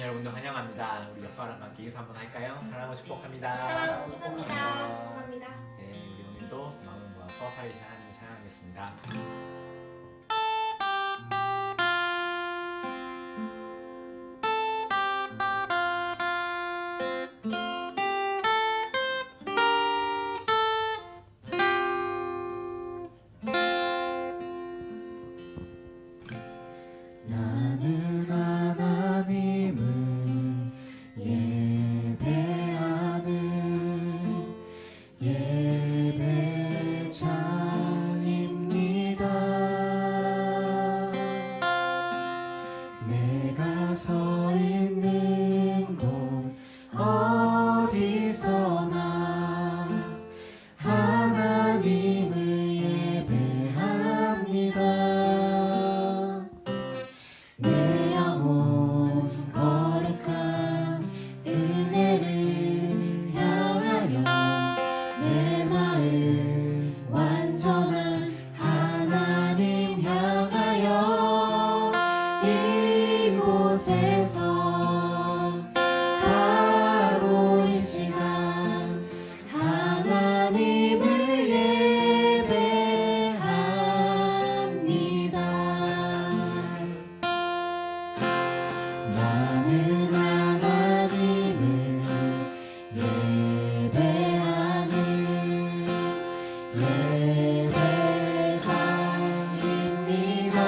여러분들 환영합니다. 우리 역사랑 함께 인사 한번 할까요? 사랑하고 축복합니다. 사랑하고 축복합니다. 축복합니다. 네, 우리 오늘도 마음을 모아서 살리신 하나님을 찬양하겠습니다. 나는 하나님을 예배하는 예배자입니다. 내가 서 있는 곳 어디서나 하나님을 예배합니다. 내 영혼 거룩한 은혜를 향하여 내 마음 완전한 하나님 향하여 이곳에서 바로 이 시간 하나님을 예배합니다. 나는 하나님을 예배하는 예배자입니다.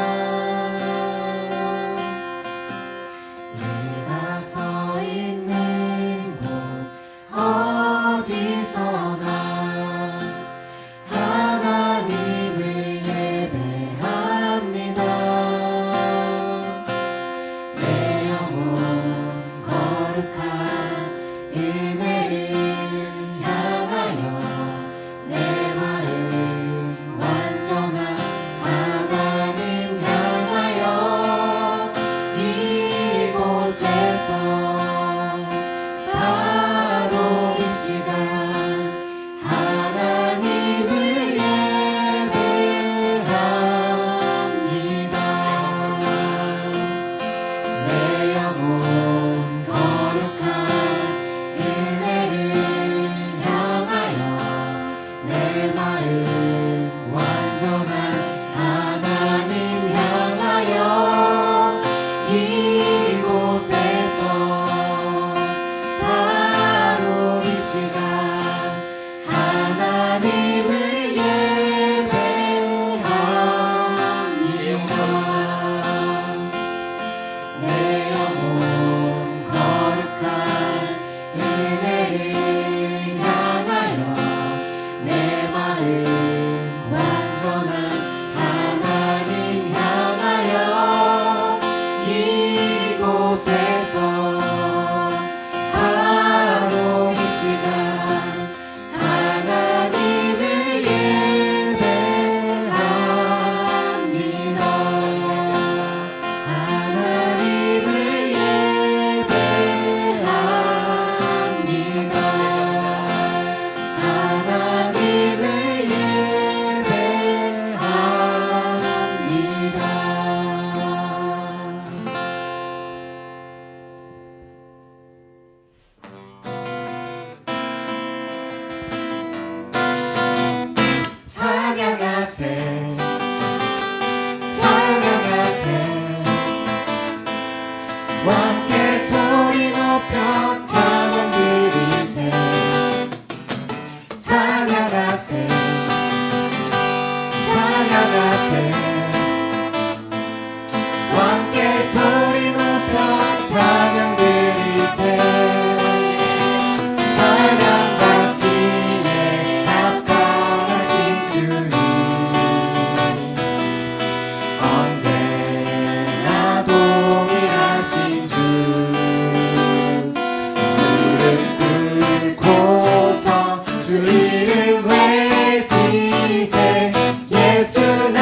내가 서 있는 곳 어디서나 하나님을 예배합니다. 내 영혼 거룩한 은혜를 향하여 내 마음 완전한 하나님 향하여 이곳에서 바로 이 시간 하나님을 예배합니다. 내 영혼 거룩한 은혜를 향하여 내 마음 완전한 하나님 향하여 이곳에서 바로 이 시간 하나님을 예배합니다. 내 영혼 거룩한 은혜를 향하여 내 마음 완전한 하나님 향하여 이곳에서 바로 이 시간 하나님을 예배합니다. 하나님을 예배합니다. 하나님을 예배합니다. 찬양하세 찬양하세 함께 소리 높여 찬양 드리세 찬양하세 찬양하세 함께 소리 높여 찬양 드리세 찬양받기에 합당하신 주님 언제나 동일하신 주 무릎 꿇고서 주 이름 외치세 예수 나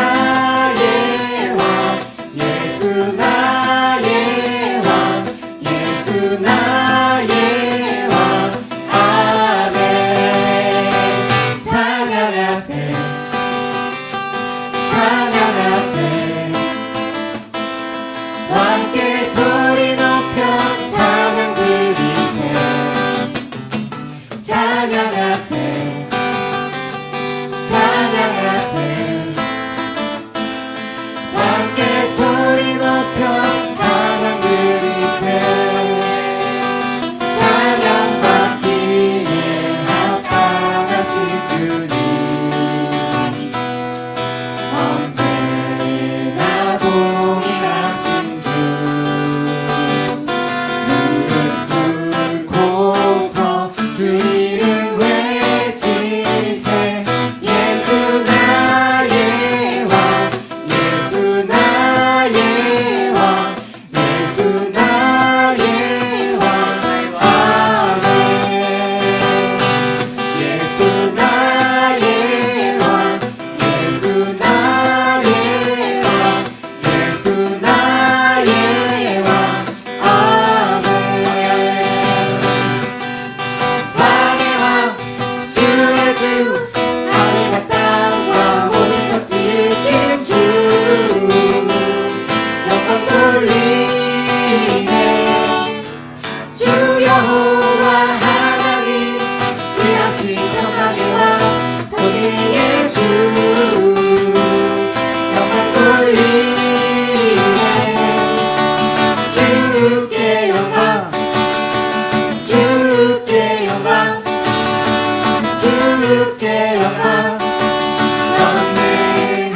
주께 영광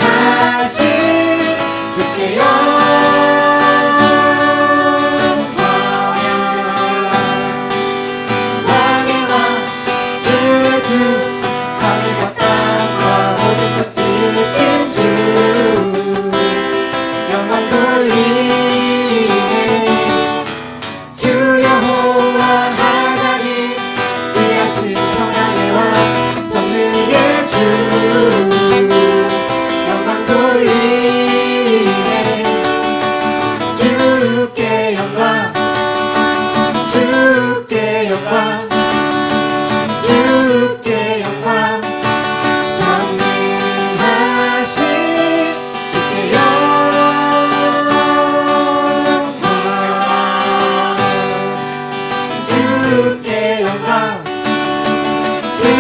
전능하신 주께 왕의 왕 주의 주 하늘과 땅과 모든 것 지으신 주 영광 돌리네 주 여호와 하나님 귀하신 평강의 왕 전능의 주 영광 돌리네 주께 영광 주께 영광 주께 영광 전능하신 주께 영광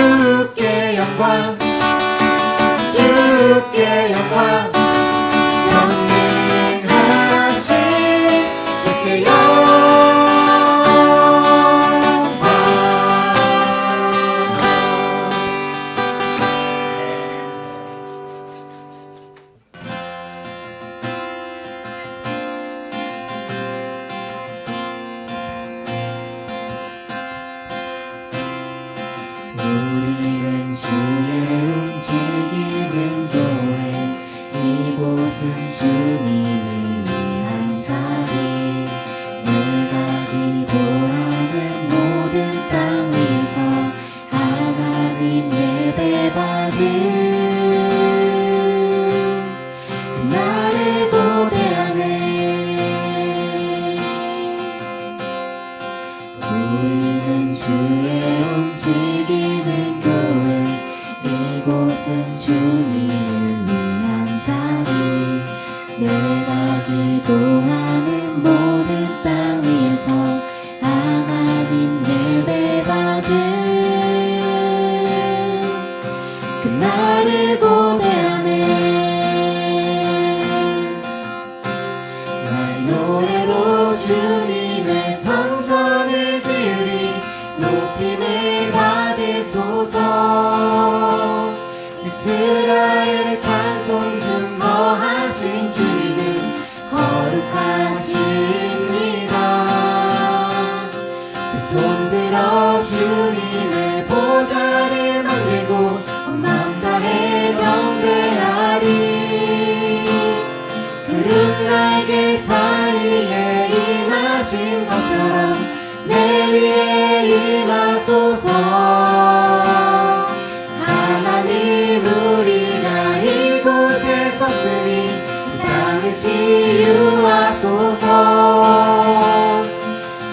주께 영광 주께 영광 전능하신 주께 우리는 주의 움직이는 교회 이곳은 주님을 위한 자리 내가 기도하는 모든 땅 위에서 하나님 예배받은 그날을 고대하네 우리는 주의 움직이는 교회 이곳은 주님을 위한 자리 내가 기도하는 모든 땅 위에서 하나님 예배받은 그날을 고대하네 날 노래로 주님의 성전을 지으리 높임을 받으소서 이스라엘의 찬송 중 거하신 주님은 거룩하십니다 두 손 들어 주님의 보좌를 만들고 온 맘 다해 경배하리 구름 날개 사이에 임하신 것처럼 내 위에 임하소서 하나님 우리가 이곳에 섰으니 이 땅을 치유하소서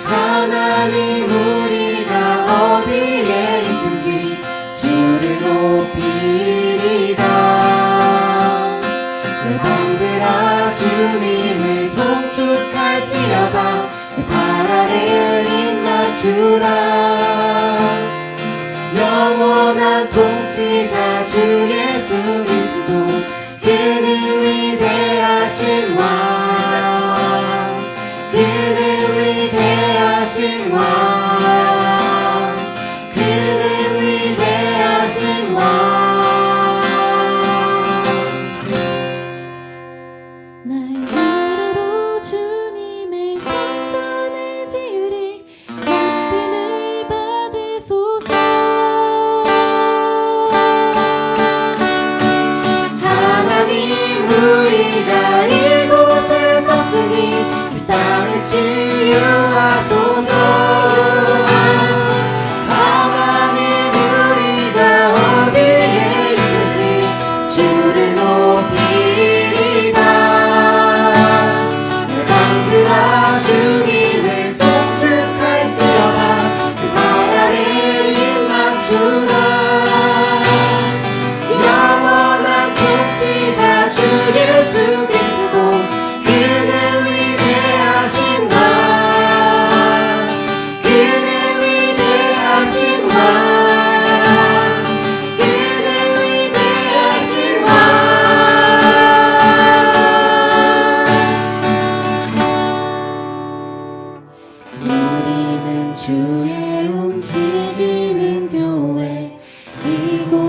하나님 우리가 어디에 있든지 주를 높이리다 열방들아 주님을 송축할지어다 그 발 아래를 입맞추라 영원한 통치자 주 예수 그리스도 그는 위대하신 왕 그는 위대하신 왕 그는 위대하신 왕 날 노래로 주님의 성전을 지으리 높임을 받으소서 하나님 우리가 이곳에 섰으니 이 땅을 치유하소서 하나님 우리가 어디에 있든지 주를 높이리다 열방들아 주님을 송축할지어다 그 발 아래 입맞추라 영원한 통치자 주 예수 그리스도 그는 위대하신 왕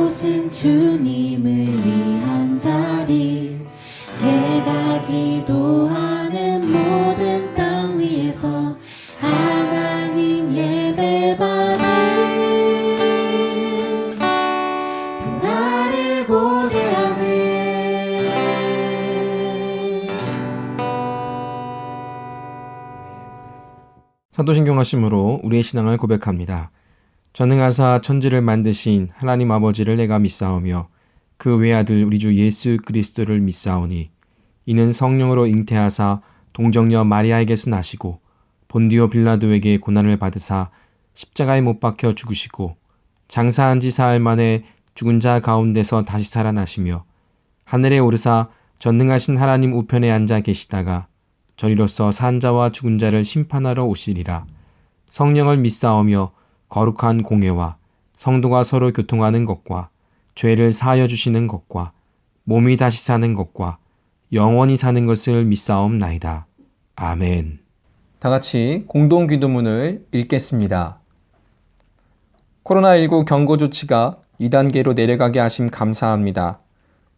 이곳은 주님을 위한 자리. 내가 기도하는 모든 땅 위에서 하나님 예배받는 그날을 고대하네. 사도신경 말씀으로 우리의 신앙을 고백합니다. 전능하사 천지를 만드신 하나님 아버지를 내가 믿사오며 그 외아들 우리 주 예수 그리스도를 믿사오니 이는 성령으로 잉태하사 동정녀 마리아에게서 나시고 본디오 빌라도에게 고난을 받으사 십자가에 못 박혀 죽으시고 장사한 지 사흘 만에 죽은 자 가운데서 다시 살아나시며 하늘에 오르사 전능하신 하나님 우편에 앉아 계시다가 저리로서 산 자와 죽은 자를 심판하러 오시리라. 성령을 믿사오며 거룩한 공회와 성도가 서로 교통하는 것과 죄를 사하여 주시는 것과 몸이 다시 사는 것과 영원히 사는 것을 믿사옵나이다. 아멘. 다 같이 공동 기도문을 읽겠습니다. 코로나19 경고 조치가 2단계로 내려가게 하심 감사합니다.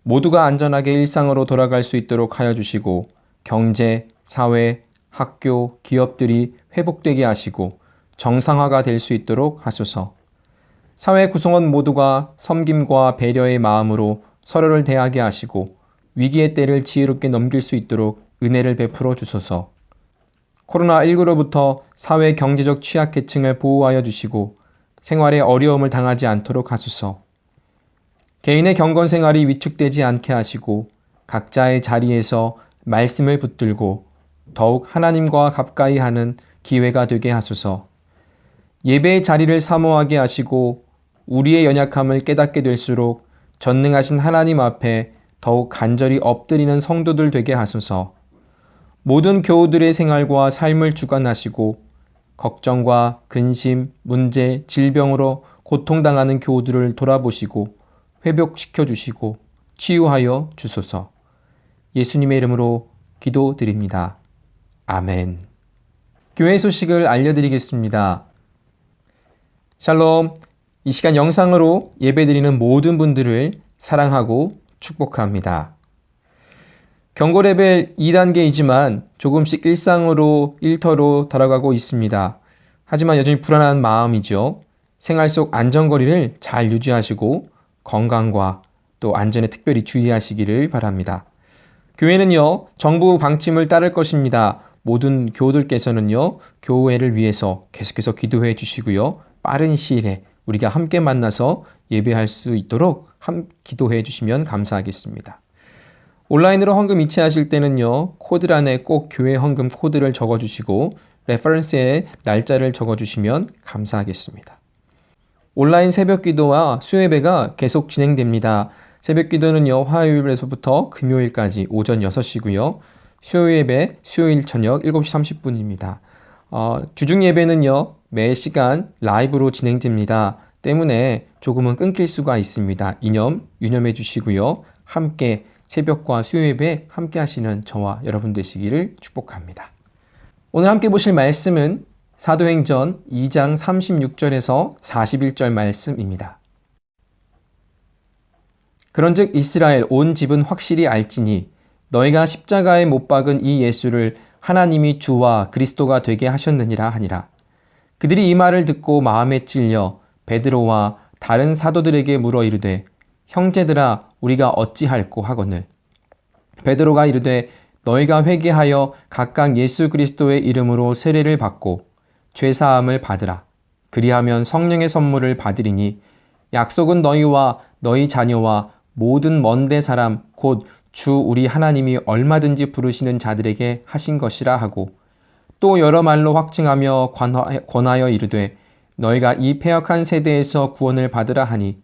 모두가 안전하게 일상으로 돌아갈 수 있도록 하여 주시고 경제, 사회, 학교, 기업들이 회복되게 하시고 정상화가 될 수 있도록 하소서. 사회 구성원 모두가 섬김과 배려의 마음으로 서로를 대하게 하시고 위기의 때를 지혜롭게 넘길 수 있도록 은혜를 베풀어 주소서. 코로나19로부터 사회 경제적 취약계층을 보호하여 주시고 생활에 어려움을 당하지 않도록 하소서. 개인의 경건 생활이 위축되지 않게 하시고 각자의 자리에서 말씀을 붙들고 더욱 하나님과 가까이 하는 기회가 되게 하소서. 예배의 자리를 사모하게 하시고 우리의 연약함을 깨닫게 될수록 전능하신 하나님 앞에 더욱 간절히 엎드리는 성도들 되게 하소서. 모든 교우들의 생활과 삶을 주관하시고 걱정과 근심, 문제, 질병으로 고통당하는 교우들을 돌아보시고 회복시켜 주시고 치유하여 주소서. 예수님의 이름으로 기도드립니다. 아멘. 교회 소식을 알려드리겠습니다. 샬롬. 이 시간 영상으로 예배드리는 모든 분들을 사랑하고 축복합니다. 경고 레벨 2단계이지만 조금씩 일상으로 일터로 돌아가고 있습니다. 하지만 여전히 불안한 마음이죠. 생활 속 안전거리를 잘 유지하시고 건강과 또 안전에 특별히 주의하시기를 바랍니다. 교회는요, 정부 방침을 따를 것입니다. 모든 교우들께서는요, 교회를 위해서 계속해서 기도해 주시고요. 빠른 시일에 우리가 함께 만나서 예배할 수 있도록 기도해 주시면 감사하겠습니다. 온라인으로 헌금 이체하실 때는요, 코드란에 꼭 교회 헌금 코드를 적어주시고 레퍼런스에 날짜를 적어주시면 감사하겠습니다. 온라인 새벽 기도와 수요예배가 계속 진행됩니다. 새벽 기도는요, 화요일에서부터 금요일까지 오전 6시고요. 수요예배 수요일 저녁 7시 30분입니다. 주중 예배는요, 매 시간 라이브로 진행됩니다. 때문에 조금은 끊길 수가 있습니다. 유념해 주시고요. 함께 새벽과 수요예배 함께 하시는 저와 여러분 되시기를 축복합니다. 오늘 함께 보실 말씀은 사도행전 2장 36절에서 41절 말씀입니다. 그런즉 이스라엘 온 집은 확실히 알지니 너희가 십자가에 못 박은 이 예수를 하나님이 주와 그리스도가 되게 하셨느니라 하니라. 그들이 이 말을 듣고 마음에 찔려 베드로와 다른 사도들에게 물어 이르되 형제들아 우리가 어찌할꼬 하거늘. 베드로가 이르되 너희가 회개하여 각각 예수 그리스도의 이름으로 세례를 받고 죄사함을 받으라. 그리하면 성령의 선물을 받으리니 약속은 너희와 너희 자녀와 모든 먼데 사람 곧 주 우리 하나님이 얼마든지 부르시는 자들에게 하신 것이라 하고 또 여러 말로 확증하며 권하여 이르되 너희가 이 패역한 세대에서 구원을 받으라 하니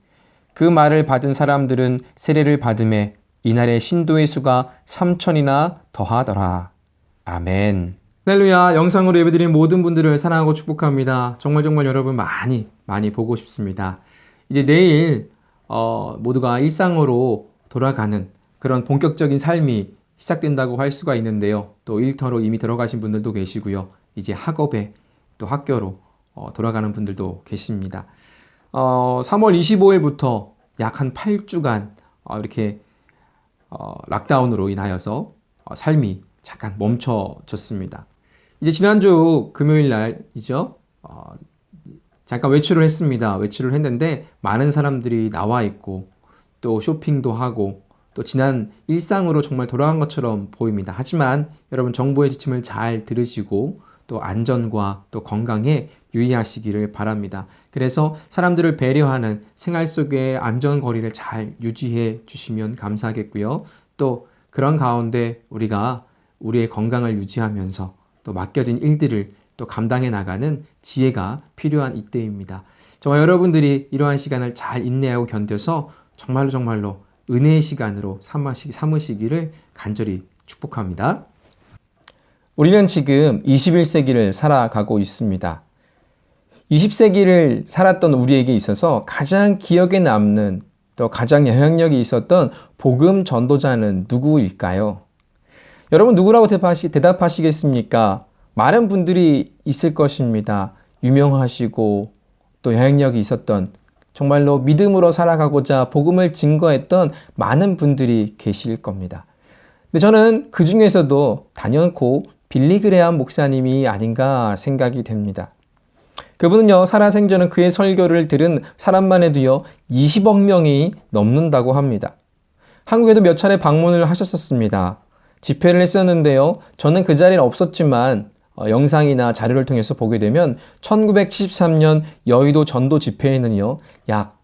그 말을 받은 사람들은 세례를 받음에 이날의 신도의 수가 3,000이나 더하더라. 아멘. 할렐루야. 영상으로 예배드린 모든 분들을 사랑하고 축복합니다. 정말 여러분 많이 보고 싶습니다. 이제 내일 모두가 일상으로 돌아가는 그런 본격적인 삶이 시작된다고 할 수가 있는데요. 또 일터로 이미 들어가신 분들도 계시고요. 이제 학업에 또 학교로 돌아가는 분들도 계십니다. 3월 25일부터 약 한 8주간 이렇게 락다운으로 인하여서 삶이 잠깐 멈춰졌습니다. 이제 지난주 금요일 날이죠. 잠깐 외출을 했습니다. 외출을 했는데 많은 사람들이 나와 있고 또 쇼핑도 하고 또 지난 일상으로 정말 돌아간 것처럼 보입니다. 하지만 여러분 정부의 지침을 잘 들으시고 또 안전과 또 건강에 유의하시기를 바랍니다. 그래서 사람들을 배려하는 생활 속의 안전거리를 잘 유지해 주시면 감사하겠고요. 또 그런 가운데 우리가 우리의 건강을 유지하면서 또 맡겨진 일들을 또 감당해 나가는 지혜가 필요한 이때입니다. 정말 여러분들이 이러한 시간을 잘 인내하고 견뎌서 정말로 은혜의 시간으로 삼으시기를 간절히 축복합니다. 우리는 지금 21세기를 살아가고 있습니다. 20세기를 살았던 우리에게 있어서 가장 기억에 남는 또 가장 영향력이 있었던 복음 전도자는 누구일까요? 여러분 누구라고 대답하시겠습니까? 많은 분들이 있을 것입니다. 유명하시고 또 영향력이 있었던 정말로 믿음으로 살아가고자 복음을 증거했던 많은 분들이 계실 겁니다. 근데 저는 그 중에서도 단연코 빌리 그레암 목사님이 아닌가 생각이 됩니다. 그분은요, 살아생전은 그의 설교를 들은 사람만 해도요, 20억 명이 넘는다고 합니다. 한국에도 몇 차례 방문을 하셨었습니다. 집회를 했었는데요, 저는 그 자리는 없었지만 영상이나 자료를 통해서 보게 되면 1973년 여의도 전도 집회에는요, 약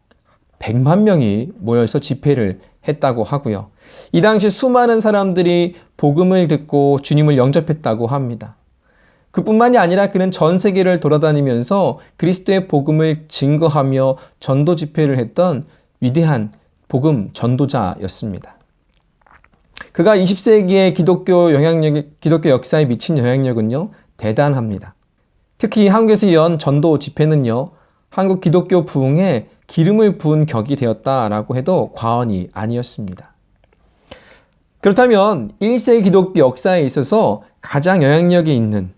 100만 명이 모여서 집회를 했다고 하고요. 이 당시 수많은 사람들이 복음을 듣고 주님을 영접했다고 합니다. 그뿐만이 아니라 그는 전 세계를 돌아다니면서 그리스도의 복음을 증거하며 전도 집회를 했던 위대한 복음 전도자였습니다. 그가 20세기의 기독교 역사에 미친 영향력은요, 대단합니다. 특히 한국에서 연 전도 집회는요, 한국 기독교 부흥에 기름을 부은 격이 되었다라고 해도 과언이 아니었습니다. 그렇다면 1세기 기독교 역사에 있어서 가장 영향력이 있는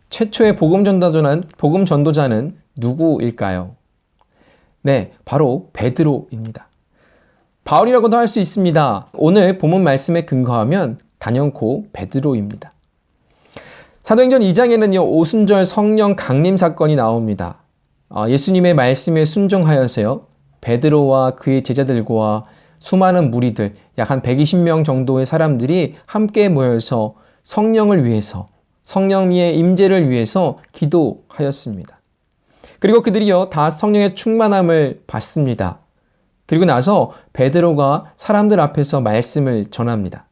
최초의 복음 전도자는 누구일까요? 네, 바로 베드로입니다. 바울이라고도 할 수 있습니다. 오늘 본문 말씀에 근거하면 단연코 베드로입니다. 사도행전 2장에는요, 오순절 성령 강림 사건이 나옵니다. 예수님의 말씀에 순종하여서요, 베드로와 그의 제자들과 수많은 무리들, 약 한 120명 정도의 사람들이 함께 모여서 성령을 위해서, 성령의 임재를 위해서 기도하였습니다. 그리고 그들이요, 다 성령의 충만함을 받습니다. 그리고 나서 베드로가 사람들 앞에서 말씀을 전합니다.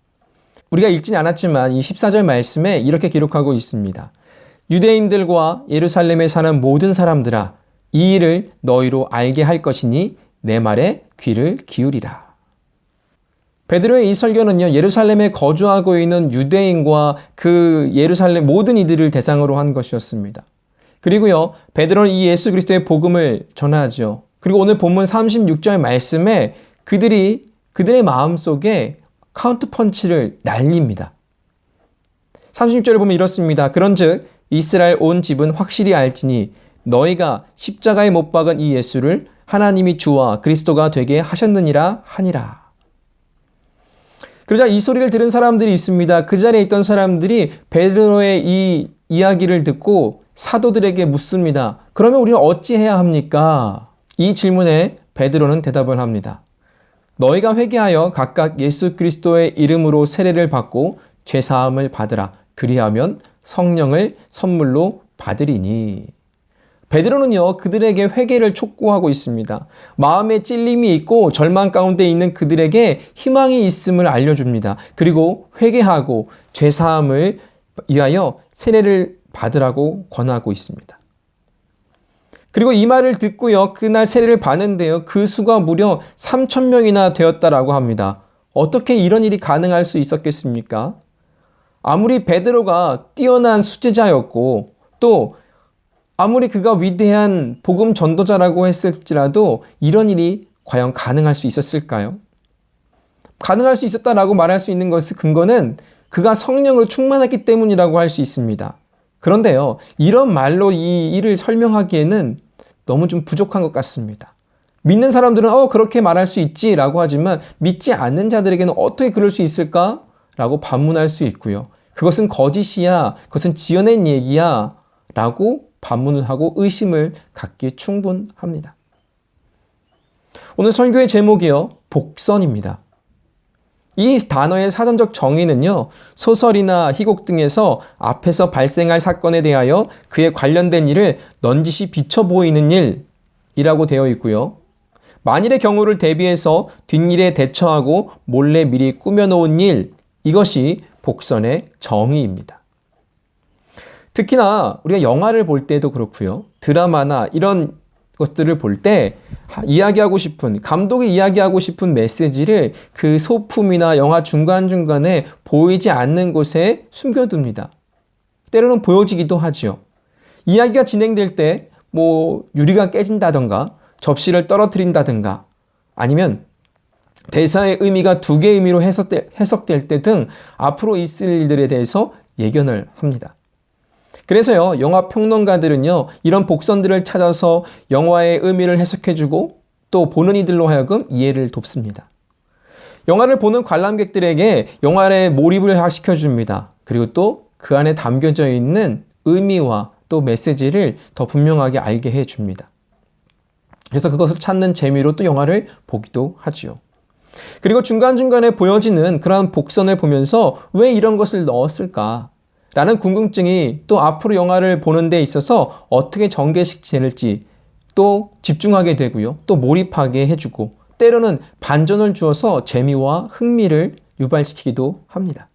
우리가 읽진 않았지만 이 14절 말씀에 이렇게 기록하고 있습니다. 유대인들과 예루살렘에 사는 모든 사람들아, 이 일을 너희로 알게 할 것이니 내 말에 귀를 기울이라. 베드로의 이 설교는요, 예루살렘에 거주하고 있는 유대인과 그 예루살렘 모든 이들을 대상으로 한 것이었습니다. 그리고요, 베드로는 이 예수 그리스도의 복음을 전하죠. 그리고 오늘 본문 36절 말씀에 그들의 마음속에 카운트 펀치를 날립니다. 36절에 보면 이렇습니다. 그런즉 이스라엘 온 집은 확실히 알지니 너희가 십자가에 못 박은 이 예수를 하나님이 주와 그리스도가 되게 하셨느니라 하니라. 그러자 이 소리를 들은 사람들이 있습니다. 그 자리에 있던 사람들이 베드로의 이 이야기를 듣고 사도들에게 묻습니다. 그러면 우리는 어찌해야 합니까? 이 질문에 베드로는 대답을 합니다. 너희가 회개하여 각각 예수 그리스도의 이름으로 세례를 받고 죄사함을 받으라. 그리하면 성령을 선물로 받으리니. 베드로는요, 그들에게 회개를 촉구하고 있습니다. 마음에 찔림이 있고 절망 가운데 있는 그들에게 희망이 있음을 알려줍니다. 그리고 회개하고 죄사함을 위하여 세례를 받으라고 권하고 있습니다. 그리고 이 말을 듣고요, 그날 세례를 받는데요, 그 수가 무려 3,000명이나 되었다라고 합니다. 어떻게 이런 일이 가능할 수 있었겠습니까? 아무리 베드로가 뛰어난 수제자였고 또 아무리 그가 위대한 복음 전도자라고 했을지라도 이런 일이 과연 가능할 수 있었을까요? 가능할 수 있었다라고 말할 수 있는 근거는 그가 성령으로 충만했기 때문이라고 할 수 있습니다. 그런데요, 이런 말로 이 일을 설명하기에는 너무 좀 부족한 것 같습니다. 믿는 사람들은 그렇게 말할 수 있지라고 하지만 믿지 않는 자들에게는 어떻게 그럴 수 있을까? 라고 반문할 수 있고요. 그것은 거짓이야, 그것은 지어낸 얘기야 라고 반문을 하고 의심을 갖기에 충분합니다. 오늘 설교의 제목이요, 복선입니다. 이 단어의 사전적 정의는요, 소설이나 희곡 등에서 앞에서 발생할 사건에 대하여 그에 관련된 일을 넌지시 비춰 보이는 일이라고 되어 있고요. 만일의 경우를 대비해서 뒷일에 대처하고 몰래 미리 꾸며놓은 일, 이것이 복선의 정의입니다. 특히나 우리가 영화를 볼 때도 그렇고요. 드라마나 이런 것들을 볼 때 이야기하고 싶은, 감독이 이야기하고 싶은 메시지를 그 소품이나 영화 중간중간에 보이지 않는 곳에 숨겨둡니다. 때로는 보여지기도 하죠. 이야기가 진행될 때 유리가 깨진다던가 접시를 떨어뜨린다든가 아니면 대사의 의미가 두 개의 의미로 해석될 때 등 앞으로 있을 일들에 대해서 예견을 합니다. 그래서요, 영화 평론가들은요, 이런 복선들을 찾아서 영화의 의미를 해석해주고 또 보는 이들로 하여금 이해를 돕습니다. 영화를 보는 관람객들에게 영화에 몰입을 시켜줍니다. 그리고 또 그 안에 담겨져 있는 의미와 또 메시지를 더 분명하게 알게 해줍니다. 그래서 그것을 찾는 재미로 또 영화를 보기도 하죠. 그리고 중간중간에 보여지는 그러한 복선을 보면서 왜 이런 것을 넣었을까? 라는 궁금증이 또 앞으로 영화를 보는 데 있어서 어떻게 전개될지 또 집중하게 되고요. 또 몰입하게 해주고 때로는 반전을 주어서 재미와 흥미를 유발시키기도 합니다.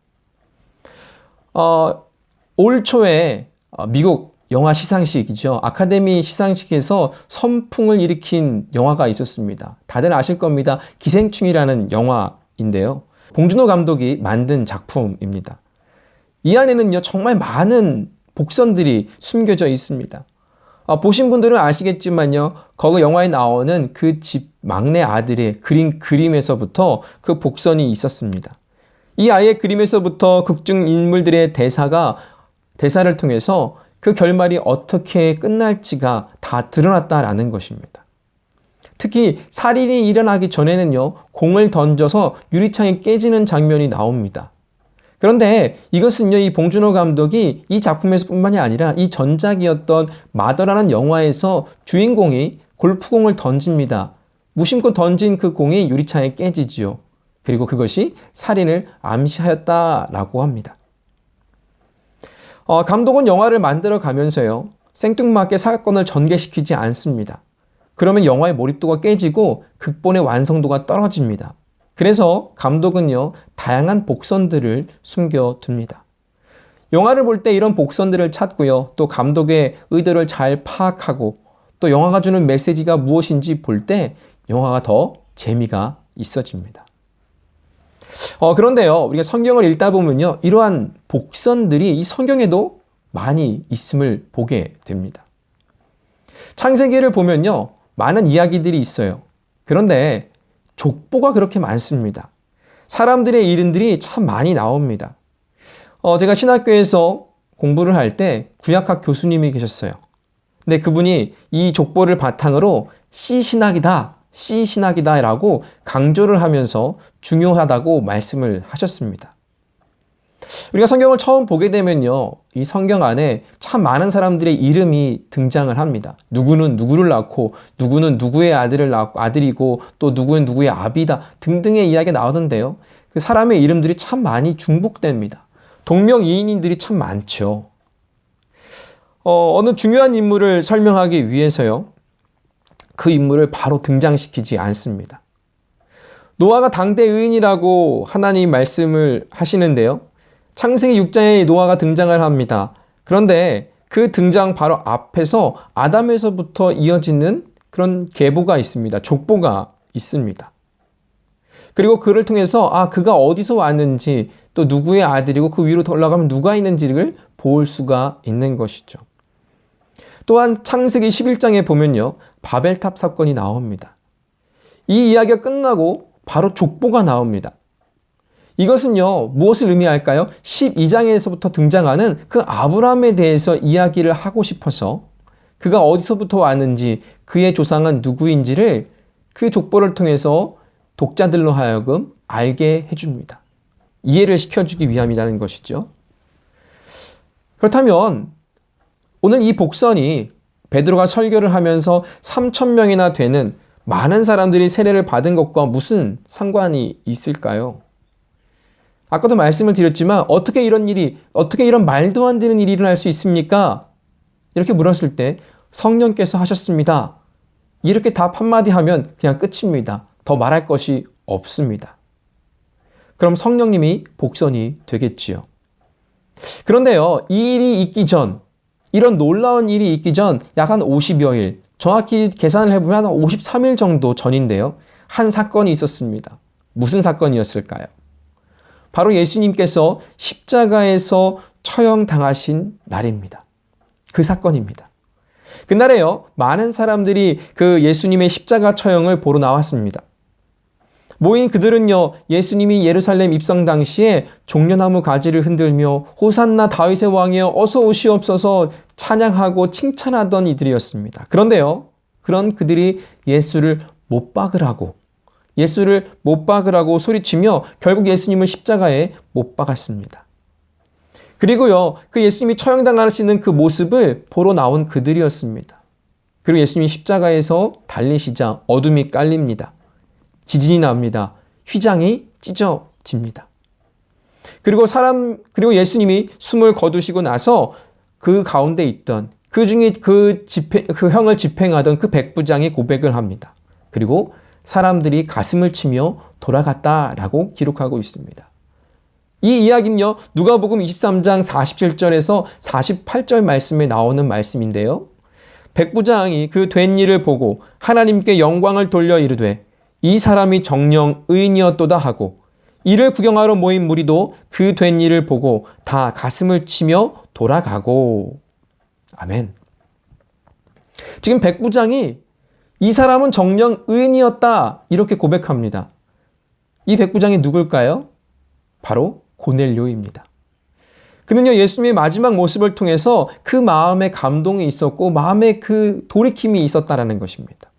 올 초에 미국 영화 시상식이죠. 아카데미 시상식에서 선풍을 일으킨 영화가 있었습니다. 다들 아실 겁니다. 기생충이라는 영화인데요. 봉준호 감독이 만든 작품입니다. 이 안에는요, 정말 많은 복선들이 숨겨져 있습니다. 보신 분들은 아시겠지만요, 거기 영화에 나오는 그 집 막내 아들의 그린 그림에서부터 그 복선이 있었습니다. 이 아이의 그림에서부터 극중 인물들의 대사를 통해서 그 결말이 어떻게 끝날지가 다 드러났다라는 것입니다. 특히 살인이 일어나기 전에는요, 공을 던져서 유리창이 깨지는 장면이 나옵니다. 그런데 이것은요, 이 봉준호 감독이 이 작품에서 뿐만이 아니라 이 전작이었던 마더라는 영화에서 주인공이 골프공을 던집니다. 무심코 던진 그 공이 유리창에 깨지지요. 그리고 그것이 살인을 암시하였다라고 합니다. 감독은 영화를 만들어 가면서요, 생뚱맞게 사건을 전개시키지 않습니다. 그러면 영화의 몰입도가 깨지고 극본의 완성도가 떨어집니다. 그래서 감독은요, 다양한 복선들을 숨겨둡니다. 영화를 볼 때 이런 복선들을 찾고요, 또 감독의 의도를 잘 파악하고 또 영화가 주는 메시지가 무엇인지 볼 때 영화가 더 재미가 있어집니다. 그런데요, 우리가 성경을 읽다 보면요, 이러한 복선들이 이 성경에도 많이 있음을 보게 됩니다. 창세기를 보면요, 많은 이야기들이 있어요. 그런데 족보가 그렇게 많습니다. 사람들의 이름들이 참 많이 나옵니다. 제가 신학교에서 공부를 할 때 구약학 교수님이 계셨어요. 근데 그분이 이 족보를 바탕으로 씨신학이다 라고 강조를 하면서 중요하다고 말씀을 하셨습니다. 우리가 성경을 처음 보게 되면요, 이 성경 안에 참 많은 사람들의 이름이 등장을 합니다. 누구는 누구를 낳고, 누구는 누구의 아들이고, 또 누구는 누구의 아비다 등등의 이야기가 나오는데요. 그 사람의 이름들이 참 많이 중복됩니다. 동명이인들이 참 많죠. 어느 중요한 인물을 설명하기 위해서요, 그 인물을 바로 등장시키지 않습니다. 노아가 당대 의인이라고 하나님 말씀을 하시는데요. 창세기 6장에 노아가 등장을 합니다. 그런데 그 등장 바로 앞에서 아담에서부터 이어지는 그런 계보가 있습니다. 족보가 있습니다. 그리고 그를 통해서 그가 어디서 왔는지 또 누구의 아들이고 그 위로 더 올라가면 누가 있는지를 볼 수가 있는 것이죠. 또한 창세기 11장에 보면요, 바벨탑 사건이 나옵니다. 이 이야기가 끝나고 바로 족보가 나옵니다. 이것은요, 무엇을 의미할까요? 12장에서부터 등장하는 그 아브라함에 대해서 이야기를 하고 싶어서 그가 어디서부터 왔는지, 그의 조상은 누구인지를 그 족보를 통해서 독자들로 하여금 알게 해줍니다. 이해를 시켜주기 위함이라는 것이죠. 그렇다면 오늘 이 복선이 베드로가 설교를 하면서 3,000명이나 되는 많은 사람들이 세례를 받은 것과 무슨 상관이 있을까요? 아까도 말씀을 드렸지만 어떻게 이런 말도 안 되는 일이 일어날 수 있습니까? 이렇게 물었을 때 성령께서 하셨습니다. 이렇게 답 한마디 하면 그냥 끝입니다. 더 말할 것이 없습니다. 그럼 성령님이 복선이 되겠지요. 그런데요, 이 일이 있기 전, 이런 놀라운 일이 있기 전 약 한 50여 일, 정확히 계산을 해보면 한 53일 정도 전인데요. 한 사건이 있었습니다. 무슨 사건이었을까요? 바로 예수님께서 십자가에서 처형당하신 날입니다. 그 사건입니다. 그날에요, 많은 사람들이 그 예수님의 십자가 처형을 보러 나왔습니다. 모인 그들은요, 예수님이 예루살렘 입성 당시에 종려나무 가지를 흔들며 호산나 다윗의 왕이여 어서 오시옵소서 찬양하고 칭찬하던 이들이었습니다. 그런데요, 그런 그들이 예수를 못 박으라고 소리치며 결국 예수님을 십자가에 못 박았습니다. 그리고요, 그 예수님이 처형당하시는 그 모습을 보러 나온 그들이었습니다. 그리고 예수님이 십자가에서 달리시자 어둠이 깔립니다. 지진이 납니다. 휘장이 찢어집니다. 그리고 예수님이 숨을 거두시고 나서 그 가운데 있던 그 중에 그 형을 집행하던 그 백부장이 고백을 합니다. 그리고 사람들이 가슴을 치며 돌아갔다라고 기록하고 있습니다. 이 이야기는요, 누가복음 23장 47절에서 48절 말씀에 나오는 말씀인데요. 백부장이 그 된 일을 보고 하나님께 영광을 돌려 이르되 이 사람이 정령 의인이었도다 하고 이를 구경하러 모인 무리도 그 된 일을 보고 다 가슴을 치며 돌아가고. 아멘. 지금 백부장이 이 사람은 정령 의인이었다 이렇게 고백합니다. 이 백부장이 누굴까요? 바로 고넬료입니다. 그는요, 예수님의 마지막 모습을 통해서 그 마음에 감동이 있었고 마음에 그 돌이킴이 있었다라는 것입니다.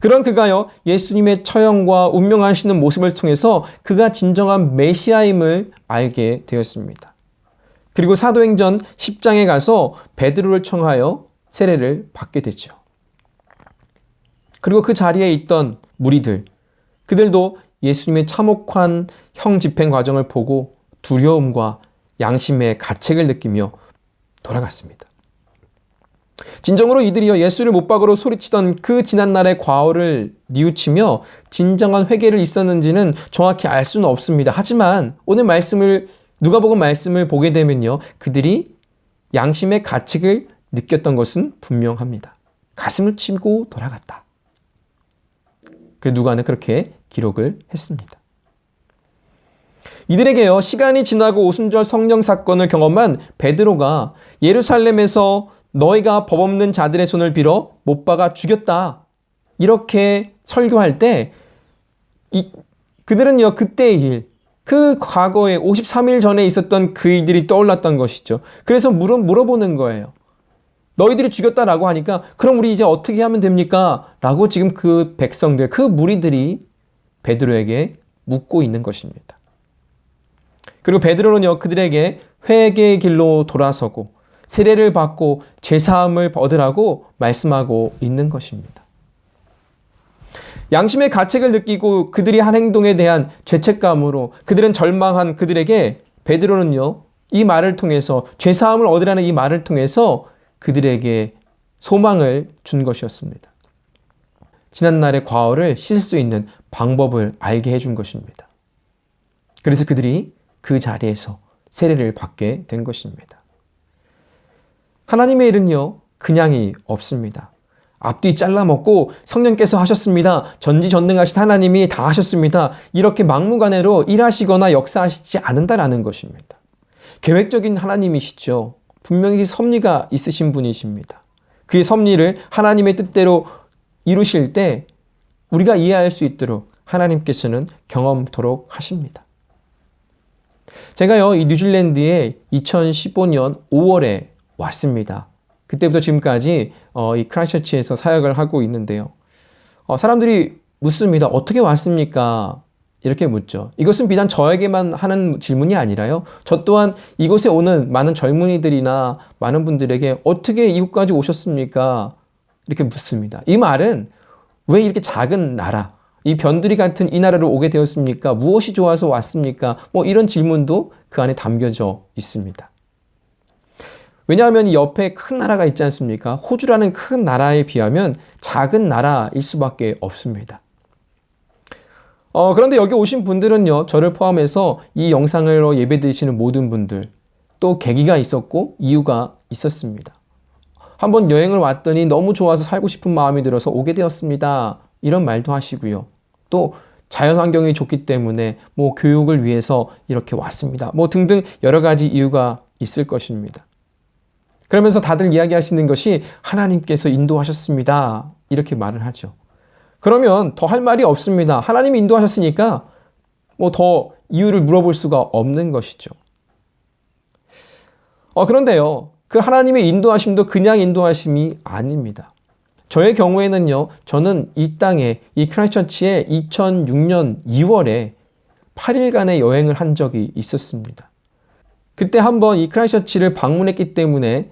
그런 그가요, 예수님의 처형과 운명하시는 모습을 통해서 그가 진정한 메시아임을 알게 되었습니다. 그리고 사도행전 10장에 가서 베드로를 청하여 세례를 받게 되죠. 그리고 그 자리에 있던 무리들, 그들도 예수님의 참혹한 형 집행 과정을 보고 두려움과 양심의 가책을 느끼며 돌아갔습니다. 진정으로 이들이요, 예수를 못 박으러 소리치던 그 지난날의 과오를 뉘우치며 진정한 회개를 있었는지는 정확히 알 수는 없습니다. 하지만 오늘 누가복음 말씀을 보게 되면요, 그들이 양심의 가책을 느꼈던 것은 분명합니다. 가슴을 치고 돌아갔다. 그래서 누가는 그렇게 기록을 했습니다. 이들에게요, 시간이 지나고 오순절 성령 사건을 경험한 베드로가 예루살렘에서 너희가 법 없는 자들의 손을 빌어 못 박아 죽였다 이렇게 설교할 때 그들은요, 그때의 일, 그 과거에 53일 전에 있었던 그 일들이 떠올랐던 것이죠. 그래서 물어보는 거예요. 너희들이 죽였다라고 하니까 그럼 우리 이제 어떻게 하면 됩니까? 라고 지금 그 백성들, 그 무리들이 베드로에게 묻고 있는 것입니다. 그리고 베드로는요, 그들에게 회개의 길로 돌아서고 세례를 받고 죄사함을 얻으라고 말씀하고 있는 것입니다. 양심의 가책을 느끼고 그들이 한 행동에 대한 죄책감으로 그들은 절망한 그들에게 베드로는요, 이 말을 통해서 죄사함을 얻으라는 이 말을 통해서 그들에게 소망을 준 것이었습니다. 지난날의 과오를 씻을 수 있는 방법을 알게 해준 것입니다. 그래서 그들이 그 자리에서 세례를 받게 된 것입니다. 하나님의 일은요, 그냥이 없습니다. 앞뒤 잘라먹고 성령께서 하셨습니다. 전지전능하신 하나님이 다 하셨습니다. 이렇게 막무가내로 일하시거나 역사하시지 않는다라는 것입니다. 계획적인 하나님이시죠. 분명히 섭리가 있으신 분이십니다. 그의 섭리를 하나님의 뜻대로 이루실 때 우리가 이해할 수 있도록 하나님께서는 경험토록 하십니다. 제가요, 이 뉴질랜드에 2015년 5월에 왔습니다. 그때부터 지금까지 이 크라이스처치에서 사역을 하고 있는데요. 사람들이 묻습니다. 어떻게 왔습니까? 이렇게 묻죠. 이것은 비단 저에게만 하는 질문이 아니라요. 저 또한 이곳에 오는 많은 젊은이들이나 많은 분들에게 어떻게 이곳까지 오셨습니까? 이렇게 묻습니다. 이 말은 왜 이렇게 작은 나라, 이 변두리 같은 이 나라로 오게 되었습니까? 무엇이 좋아서 왔습니까? 뭐 이런 질문도 그 안에 담겨져 있습니다. 왜냐하면 이 옆에 큰 나라가 있지 않습니까? 호주라는 큰 나라에 비하면 작은 나라일 수밖에 없습니다. 그런데 여기 오신 분들은요, 저를 포함해서 이 영상으로 예배드리시는 모든 분들, 또 계기가 있었고 이유가 있었습니다. 한번 여행을 왔더니 너무 좋아서 살고 싶은 마음이 들어서 오게 되었습니다. 이런 말도 하시고요. 또 자연 환경이 좋기 때문에 뭐 교육을 위해서 이렇게 왔습니다. 뭐 등등 여러 가지 이유가 있을 것입니다. 그러면서 다들 이야기하시는 것이 하나님께서 인도하셨습니다. 이렇게 말을 하죠. 그러면 더 할 말이 없습니다. 하나님이 인도하셨으니까 뭐 더 이유를 물어볼 수가 없는 것이죠. 그런데요, 그 하나님의 인도하심도 그냥 인도하심이 아닙니다. 저의 경우에는요, 저는 이 땅에, 이 크라이스트처치에 2006년 2월에 8일간의 여행을 한 적이 있었습니다. 그때 한번 이 크라이스트처치를 방문했기 때문에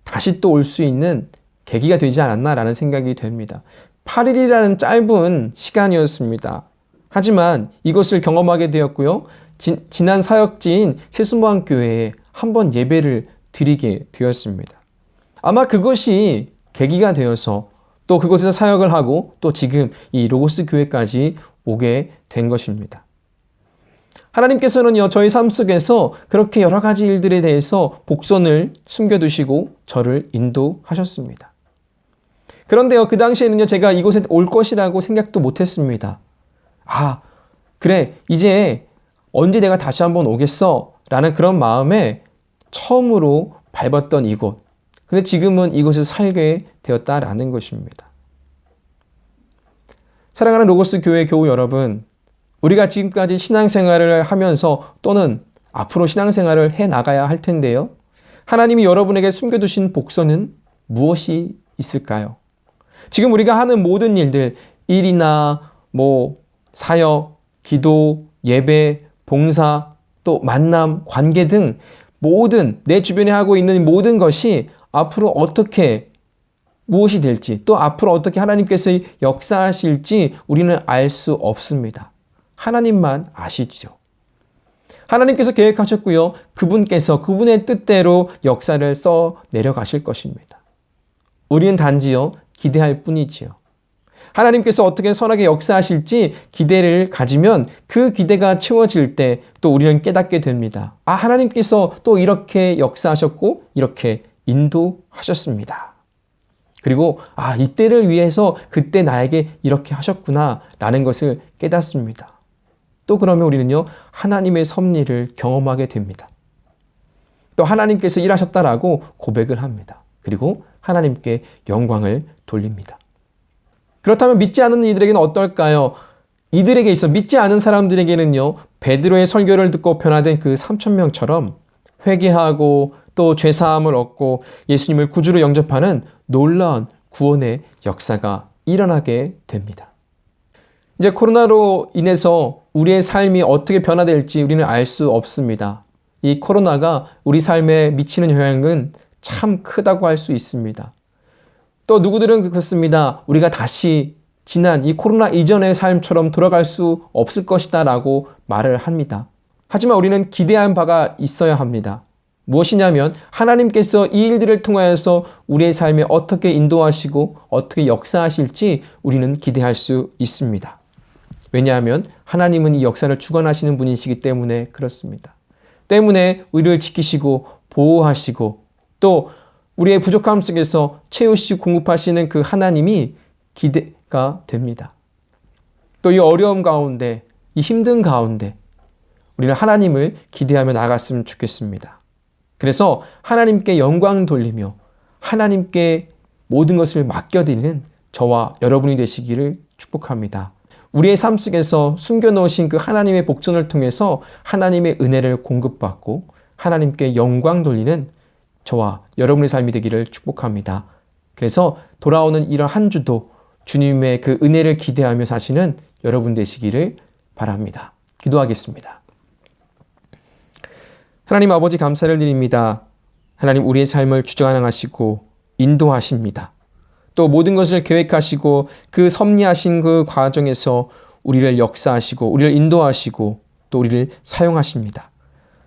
다시 또 올 수 있는 계기가 되지 않았나라는 생각이 됩니다. 8일이라는 짧은 시간이었습니다. 하지만 이것을 경험하게 되었고요. 지난 사역지인 세수모항교회에 한번 예배를 드리게 되었습니다. 아마 그것이 계기가 되어서 또 그곳에서 사역을 하고 또 지금 이 로고스 교회까지 오게 된 것입니다. 하나님께서는요, 저희 삶 속에서 그렇게 여러 가지 일들에 대해서 복선을 숨겨두시고 저를 인도하셨습니다. 그런데요, 그 당시에는요, 제가 이곳에 올 것이라고 생각도 못했습니다. 그래, 이제 언제 내가 다시 한번 오겠어? 라는 그런 마음에 처음으로 밟았던 이곳. 근데 지금은 이곳에서 살게 되었다라는 것입니다. 사랑하는 로고스 교회 교우 여러분, 우리가 지금까지 신앙생활을 하면서 또는 앞으로 신앙생활을 해 나가야 할 텐데요. 하나님이 여러분에게 숨겨두신 복선은 무엇이 있을까요? 지금 우리가 하는 모든 일들, 일이나 사역, 기도, 예배, 봉사, 또 만남, 관계 등 모든 내 주변에 하고 있는 모든 것이 앞으로 어떻게 무엇이 될지 또 앞으로 어떻게 하나님께서 역사하실지 우리는 알 수 없습니다. 하나님만 아시죠. 하나님께서 계획하셨고요. 그분께서 그분의 뜻대로 역사를 써 내려가실 것입니다. 우리는 단지요, 기대할 뿐이지요. 하나님께서 어떻게 선하게 역사하실지 기대를 가지면 그 기대가 채워질 때 또 우리는 깨닫게 됩니다. 하나님께서 또 이렇게 역사하셨고 이렇게 인도하셨습니다. 그리고 이때를 위해서 그때 나에게 이렇게 하셨구나 라는 것을 깨닫습니다. 또 그러면 우리는요, 하나님의 섭리를 경험하게 됩니다. 또 하나님께서 일하셨다라고 고백을 합니다. 그리고 하나님께 영광을 돌립니다. 그렇다면 믿지 않는 이들에게는 어떨까요? 이들에게 있어 믿지 않은 사람들에게는요, 베드로의 설교를 듣고 변화된 그 3,000명처럼 회개하고 또 죄사함을 얻고 예수님을 구주로 영접하는 놀라운 구원의 역사가 일어나게 됩니다. 이제 코로나로 인해서 우리의 삶이 어떻게 변화될지 우리는 알 수 없습니다. 이 코로나가 우리 삶에 미치는 영향은 참 크다고 할 수 있습니다. 또 누구들은 그렇습니다. 우리가 다시 지난 이 코로나 이전의 삶처럼 돌아갈 수 없을 것이다 라고 말을 합니다. 하지만 우리는 기대한 바가 있어야 합니다. 무엇이냐면 하나님께서 이 일들을 통하여서 우리의 삶에 어떻게 인도하시고 어떻게 역사하실지 우리는 기대할 수 있습니다. 왜냐하면 하나님은 이 역사를 주관하시는 분이시기 때문에 그렇습니다. 때문에 우리를 지키시고 보호하시고 또 우리의 부족함 속에서 채우시고 공급하시는 그 하나님이 기대가 됩니다. 또 이 어려움 가운데, 이 힘든 가운데 우리는 하나님을 기대하며 나아갔으면 좋겠습니다. 그래서 하나님께 영광 돌리며 하나님께 모든 것을 맡겨드리는 저와 여러분이 되시기를 축복합니다. 우리의 삶 속에서 숨겨놓으신 그 하나님의 복전을 통해서 하나님의 은혜를 공급받고 하나님께 영광 돌리는 저와 여러분의 삶이 되기를 축복합니다. 그래서 돌아오는 이런 한 주도 주님의 그 은혜를 기대하며 사시는 여러분 되시기를 바랍니다. 기도하겠습니다. 하나님 아버지 감사를 드립니다. 하나님 우리의 삶을 주관하시고 인도하십니다. 또 모든 것을 계획하시고 그 섭리하신 그 과정에서 우리를 역사하시고 우리를 인도하시고 또 우리를 사용하십니다.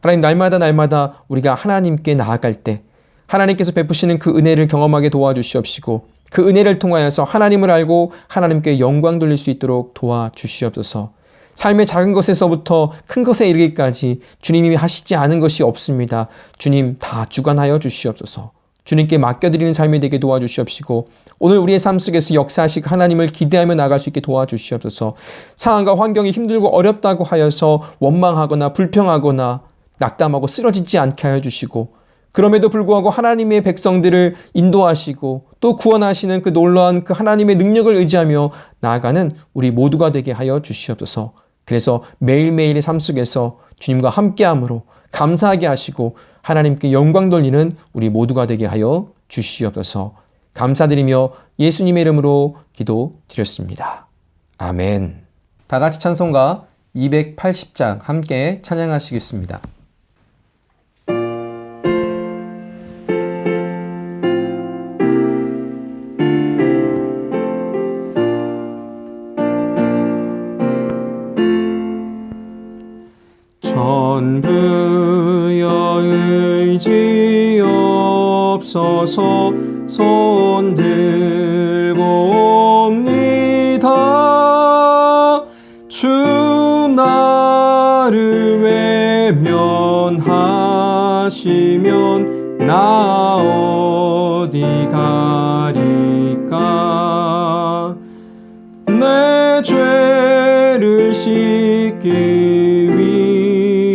하나님 날마다 우리가 하나님께 나아갈 때 하나님께서 베푸시는 그 은혜를 경험하게 도와주시옵시고 그 은혜를 통하여서 하나님을 알고 하나님께 영광 돌릴 수 있도록 도와주시옵소서. 삶의 작은 것에서부터 큰 것에 이르기까지 주님이 하시지 않은 것이 없습니다. 주님 다 주관하여 주시옵소서. 주님께 맡겨드리는 삶이 되게 도와주시옵시고 오늘 우리의 삶 속에서 역사하시고 하나님을 기대하며 나갈 수 있게 도와주시옵소서. 상황과 환경이 힘들고 어렵다고 하여서 원망하거나 불평하거나 낙담하고 쓰러지지 않게 하여 주시고 그럼에도 불구하고 하나님의 백성들을 인도하시고 또 구원하시는 그 놀라운 그 하나님의 능력을 의지하며 나아가는 우리 모두가 되게 하여 주시옵소서. 그래서 매일매일의 삶 속에서 주님과 함께함으로 감사하게 하시고 하나님께 영광 돌리는 우리 모두가 되게 하여 주시옵소서. 감사드리며 예수님의 이름으로 기도드렸습니다. 아멘. 다 같이 찬송가 280장 함께 찬양하시겠습니다. 전부여 의지 없어서 손 들고 옵니다. 주 나를 외면하시면 나 어디 가리까. 내 죄를 씻기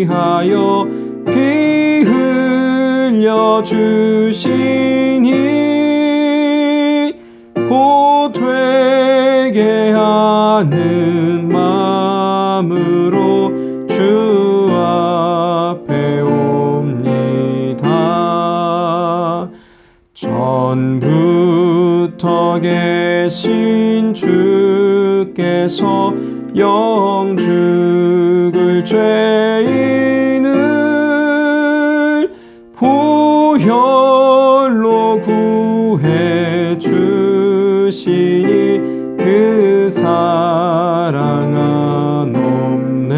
위하여 피 흘려 주시니 곧 되게 하는 마음으로 주 앞에 옵니다. 전부터 계신 주께서 영죽을 죄인을 보혈로 구해 주시니 그 사랑 한없네.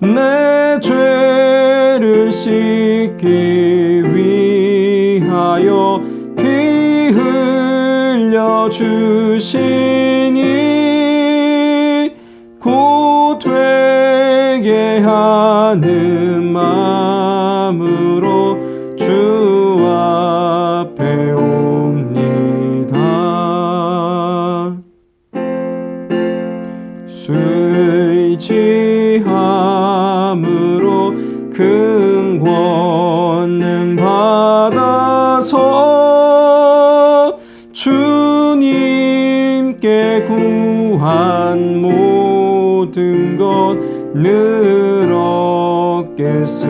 내 죄를 씻기 위하여 피 흘려 주시니 곧 되게 하는 마음으로 주 앞에 옵니다. 의지함으로 큰 권능 받아서 주님께 구한 모든 것 늘 얻겠습니다.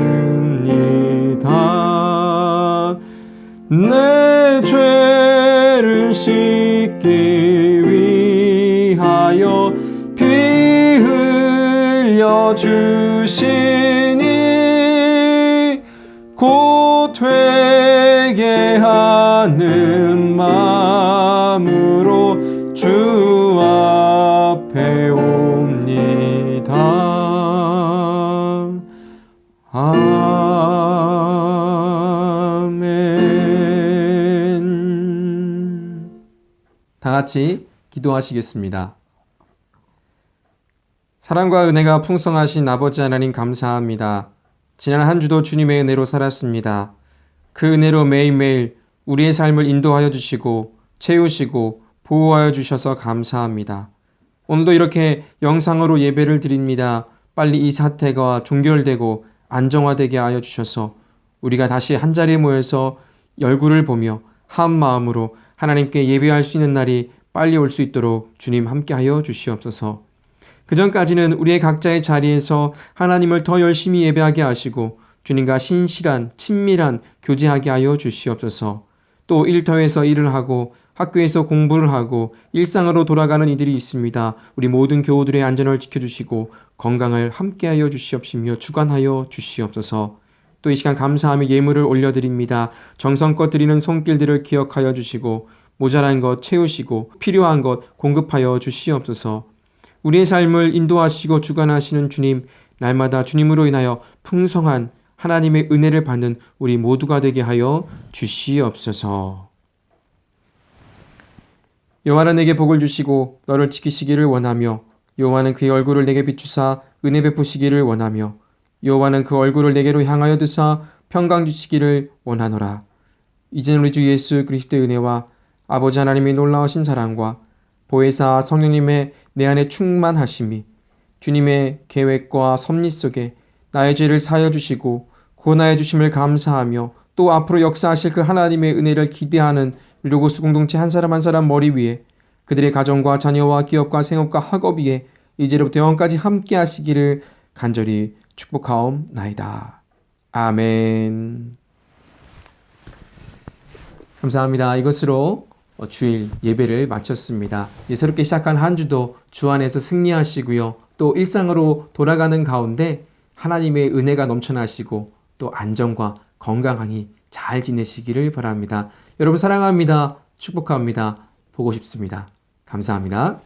내 죄를 씻기 위하여 피 흘려 주시니 곧 되게 하는 마음으로 주 앞에 옵니다. 아멘. 다 같이 기도하시겠습니다. 사랑과 은혜가 풍성하신 아버지 하나님 감사합니다. 지난 한 주도 주님의 은혜로 살았습니다. 그 은혜로 매일매일 우리의 삶을 인도하여 주시고 채우시고 보호하여 주셔서 감사합니다. 오늘도 이렇게 영상으로 예배를 드립니다. 빨리 이 사태가 종결되고 안정화되게 하여 주셔서 우리가 다시 한자리에 모여서 얼굴을 보며 한 마음으로 하나님께 예배할 수 있는 날이 빨리 올 수 있도록 주님 함께하여 주시옵소서. 그전까지는 우리의 각자의 자리에서 하나님을 더 열심히 예배하게 하시고 주님과 신실한 친밀한 교제하게 하여 주시옵소서. 또 일터에서 일을 하고 학교에서 공부를 하고 일상으로 돌아가는 이들이 있습니다. 우리 모든 교우들의 안전을 지켜주시고 건강을 함께하여 주시옵시며 주관하여 주시옵소서. 또 이 시간 감사하며 예물을 올려드립니다. 정성껏 드리는 손길들을 기억하여 주시고 모자란 것 채우시고 필요한 것 공급하여 주시옵소서. 우리의 삶을 인도하시고 주관하시는 주님, 날마다 주님으로 인하여 풍성한 하나님의 은혜를 받는 우리 모두가 되게 하여 주시옵소서. 여호와는 내게 복을 주시고 너를 지키시기를 원하며 여호와는 그의 얼굴을 내게 비추사 은혜 베푸시기를 원하며 여호와는 그 얼굴을 내게로 향하여 드사 평강 주시기를 원하노라. 이제는 우리 주 예수 그리스도의 은혜와 아버지 하나님의 놀라우신 사랑과 보혜사 성령님의 내 안에 충만하심이 주님의 계획과 섭리 속에 나의 죄를 사하여 주시고 구원하여 주심을 감사하며 또 앞으로 역사하실 그 하나님의 은혜를 기대하는 로고스 공동체 한 사람 한 사람 머리 위에 그들의 가정과 자녀와 기업과 생업과 학업 위에 이제로부터 영원까지 함께 하시기를 간절히 축복하옵나이다. 아멘. 감사합니다. 이것으로 주일 예배를 마쳤습니다. 새롭게 시작한 한 주도 주 안에서 승리하시고요. 또 일상으로 돌아가는 가운데 하나님의 은혜가 넘쳐나시고 또 안전과 건강하니 잘 지내시기를 바랍니다. 여러분 사랑합니다. 축복합니다. 보고 싶습니다. 감사합니다.